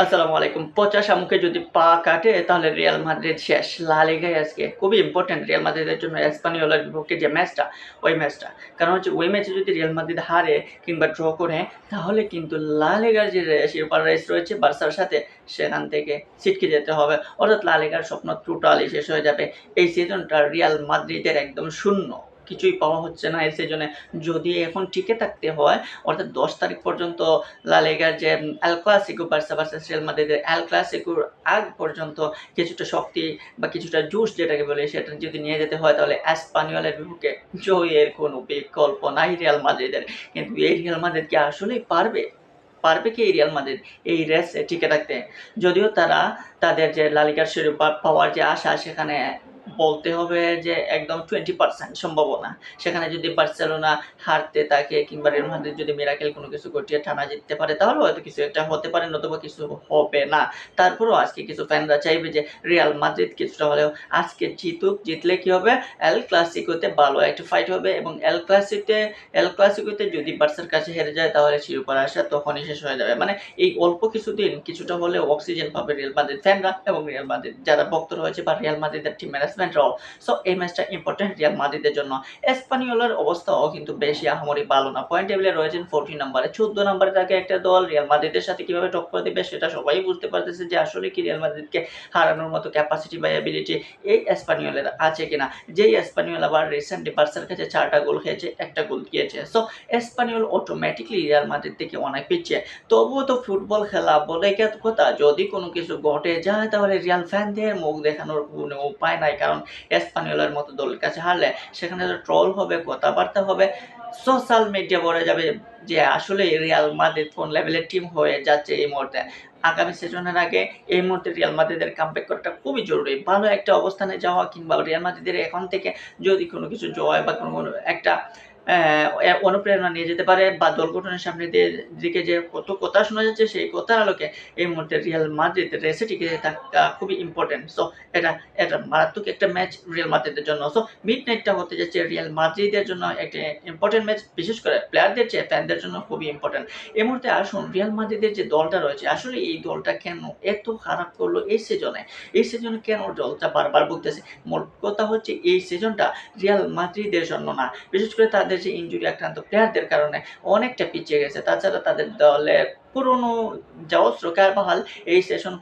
আসসালামু আলাইকুম। পচা শামুকে যদি পা কাটে তাহলে রিয়াল মাদ্রিদ শেষ। লা লিগায় আজকে খুবই ইম্পোর্টেন্ট রিয়াল মাদ্রিদের জন্য এসপানিওলের বিপক্ষে যে ম্যাচটা, ওই ম্যাচটা। কারণ হচ্ছে ওই ম্যাচে যদি রিয়াল মাদ্রিদ হারে কিংবা ড্র করে তাহলে কিন্তু লা লিগার যে শিরোপার রেস রয়েছে বার্সার সাথে সেখান থেকে ছিটকে যেতে হবে। অর্থাৎ লা লিগার স্বপ্ন টোটালি শেষ হয়ে যাবে। এই সিজনটা রিয়াল মাদ্রিদের একদম শূন্য। কিছুই পাওয়া হচ্ছে না এই সিজনে। যদি এখন টিকে থাকতে হয় অর্থাৎ ১০ তারিখ পর্যন্ত লা লিগার যে El Clasico Barca versus Real মাদ্রিদের এল ক্লাসিকোর আগ পর্যন্ত কিছুটা শক্তি বা কিছুটা জোশ যেটাকে বলে সেটা যদি নিয়ে যেতে হয় তাহলে এসপানিওলের বিপক্ষে জয়ের কোনো বিকল্প নাই রিয়াল মাদ্রিদের। কিন্তু এই রিয়াল মাদ্রিদ কি আসলেই পারবে? পারবে কি এই রিয়াল মাদ্রিদ এই রেসে টিকে থাকতে? যদিও তারা তাদের যে লা লিগার শিরোপা পাওয়ার যে আশা সেখানে বলতে হবে যে একদম 20% সম্ভাবনা। সেখানে যদি বার্সেলোনা হারতে থাকে কিংবা রিয়াল মাদ্রিদ যদি মিরাকেল কোনো কিছু ঘটিয়ে টানা জিততে পারে তাহলে হয়তো কিছু একটা হতে পারে, নতুবা কিছু হবে না। তারপরেও আজকে কিছু ফ্যানরা চাইবে যে রিয়াল মাদ্রিদ কিছুটা হলেও আজকে জিতুক। জিতলে কি হবে? এল ক্লাসিকোতে ভালো একটা ফাইট হবে এবং এল ক্লাসিকোতে যদি বার্সার কাছে হেরে যায় তাহলে শিরোপার আশা তখনই শেষ হয়ে যাবে। মানে এই অল্প কিছুদিন কিছুটা হলেও অক্সিজেন পাবে রিয়াল মাদ্রিদ ফ্যানরা এবং রিয়াল মাদ্রিদ যারা ভক্ত রয়েছে বা রিয়াল মাদ্রিদের টিম ম্যানেজমেন্টরাও। সো এই ম্যাচটা ইম্পর্টেন্ট রিয়াল মাদ্রিদের জন্য। এসপানিওলের অবস্থাও কিন্তু বেশি আহামরি ভালো না। পয়েন্ট টেবিলে রয়েছেন 14 নম্বরে। 14 নম্বরে থাকে একটা দল। রিয়াল মাদ্রিদের সাথে কিভাবে টক্কর দিবে সেটা সবাই বুঝতে পারতেছে যে আসলে কি রিয়াল মাদ্রিদকে হারানোর মতো ক্যাপাসিটি বা এবিলিটি এই এসপানিওলের আছে কিনা। যেই এসপানিওল আবার রিসেন্টলি বার্সার কাছে 4টা গোল খেয়েছে, 1টা গোল দিয়েছে। So Espanyol automatically Real Madrid থেকে অনেক পিছিয়ে। তবুও তো ফুটবল খেলা বলে কথা, যদি কোনো কিছু ঘটে যায় তাহলে রিয়াল ফ্যানদের মুখ দেখানোর কোনো উপায় নাই। কারণ এসপানিওলের মতো দলের কাছে হারলে সেখানে তো ট্রল হবে, কথাবার্তা হবে, সোশ্যাল মিডিয়া ভরে যাবে যে আসলে রিয়াল মাদ্রিদ কোন লেভেলের টিম হয়ে যাচ্ছে এই মুহূর্তে। আগামী সিজনের আগে এই মুহূর্তে রিয়াল মাদ্রিদের কামব্যাক করাটা খুবই জরুরি। ভালো একটা অবস্থানে যাওয়া কিংবা রিয়াল মাদ্রিদের এখন থেকে যদি কোনো কিছু জয় বা কোনো একটা অনুপ্রেরণা নিয়ে যেতে পারে বা দল গঠনের সামনের দিকে যে কত কথা শোনা যাচ্ছে সেই কথার আলোকে এই মুহূর্তে রিয়াল মাদ্রিদ রেসে টিকে থাকা খুবই ইম্পর্টেন্ট। সো এটা এটা মারাত্মক একটা ম্যাচ রিয়াল মাদ্রিদের জন্য। সো মিডনাইটটা হতে যাচ্ছে রিয়াল মাদ্রিদের জন্য একটা ইম্পর্টেন্ট ম্যাচ, বিশেষ করে প্লেয়ারদের চেয়ে ফ্যানদের জন্য খুবই ইম্পর্টেন্ট। এই মুহূর্তে আসুন রিয়াল মাদ্রিদের যে দলটা রয়েছে আসলে এই দলটা কেন এত খারাপ করলো এই সিজনে? এই সিজনে কেন দলটা বারবার ভুগতেছে? মোট কথা হচ্ছে এই সিজনটা রিয়াল মাদ্রিদের জন্য না, বিশেষ করে তাদের যে ইনজুরি আক্রান্ত প্লেয়ারদের কারণে অনেকটা পিছিয়ে গেছে। তাছাড়া তাদের দলের পুরনো যা অস্ত্র কারবাহাল এই সেশন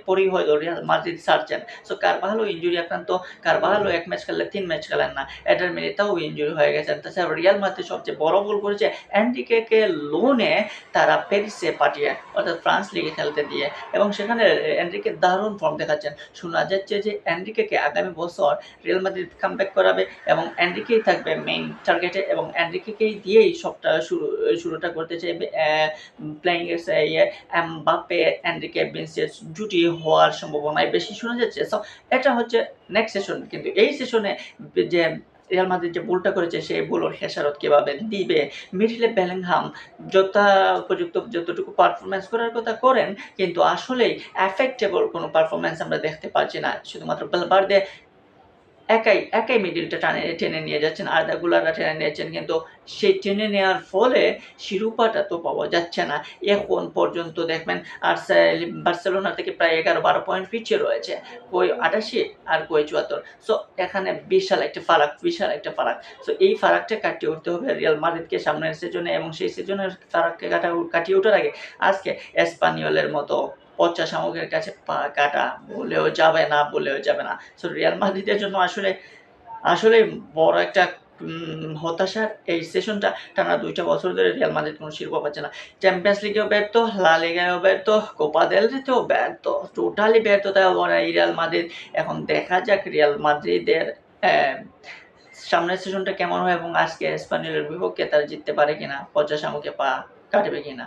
পরেই হয়তো রিয়াল মাদ্রিদ ছাড়ছেন। সো কারবাহালও ইনজুরি আক্রান্ত। কারবাহালও 1 ম্যাচ খেললে 3 ম্যাচ খেলেন না। এডার মিলিতাও ইনজুরি হয়ে গেছেন। তাছাড়া রিয়াল মাদ্রিদ সবচেয়ে বড় ভুল করেছে এনরিকেকে লোনে তারা প্যারিসে পাঠিয়ে অর্থাৎ ফ্রান্স লিগে খেলতে দিয়ে এবং সেখানে এনরিকে দারুণ ফর্ম দেখাচ্ছেন। শোনা যাচ্ছে যে এনরিকেকে আগামী বছর রিয়াল মাদ্রিদ কামব্যাক করাবে এবং এনরিকেই থাকবে মেইন টার্গেটে এবং এনরিকেকেই দিয়েই সবটা শুরুটা করতে চাইবে। প্লেয়িং এমবাপ্পে, এনরিকে ভিনিসিয়াস জুটি হওয়ার সম্ভাবনাই বেশি শোনা যাচ্ছে। সো এটা হচ্ছে নেক্সট সেশন। কিন্তু এই সেশনে যে রিয়াল মাদ্রিদ যে ভুলটা করেছে সেই ভুলের খেসারত কিভাবে দিবে? মিডফিল্ডে বেলিংহাম যথোপযুক্ত যতটুকু পারফরম্যান্স করার কথা করেন, কিন্তু আসলেই এফেক্টেবল কোনো পারফরম্যান্স আমরা দেখতে পাচ্ছি না। শুধুমাত্র ভালভার্দে একাই মিডলটা টেনে নিয়ে যাচ্ছেন। আর্দা গুলাররা টেনে নিয়েছেন, কিন্তু সেই টেনে নেওয়ার ফলে শিরোপাটা তো পাওয়া যাচ্ছে না। এখন পর্যন্ত দেখবেন বার্সেলোনা থেকে প্রায় 11-12 পয়েন্ট পিছিয়ে রয়েছে। কই 88 আর কই 74। সো এখানে বিশাল একটা ফারাক। সো এই ফারাকটা কাটিয়ে উঠতে হবে রিয়াল মাদ্রিদকে সামনের সিজনে এবং সেই সিজনের ফারাককে কাটিয়ে ওঠার আগে আজকে এসপানিওলের মতো পচা শামুকের কাছে পা কাটা বলেও যাবে না। সো রিয়াল মাদ্রিদের জন্য আসলে বড় একটা হতাশার এই সেশনটা। টানা 2টা বছর ধরে রিয়াল মাদ্রিদ কোনো শিরোপা পাচ্ছে না। চ্যাম্পিয়ন্স লিগেও ব্যর্থ, লা লিগায়ও ব্যর্থ, কোপা দেল রেতেও ব্যর্থ। টোটালি ব্যর্থতায় ভরা এই রিয়াল মাদ্রিদ। এখন দেখা যাক রিয়াল মাদ্রিদের সামনের সেশনটা কেমন হয় এবং আজকে এসপানিওলের বিপক্ষে তারা জিততে পারে কিনা, পচা শামুকে পা কাটবে কিনা।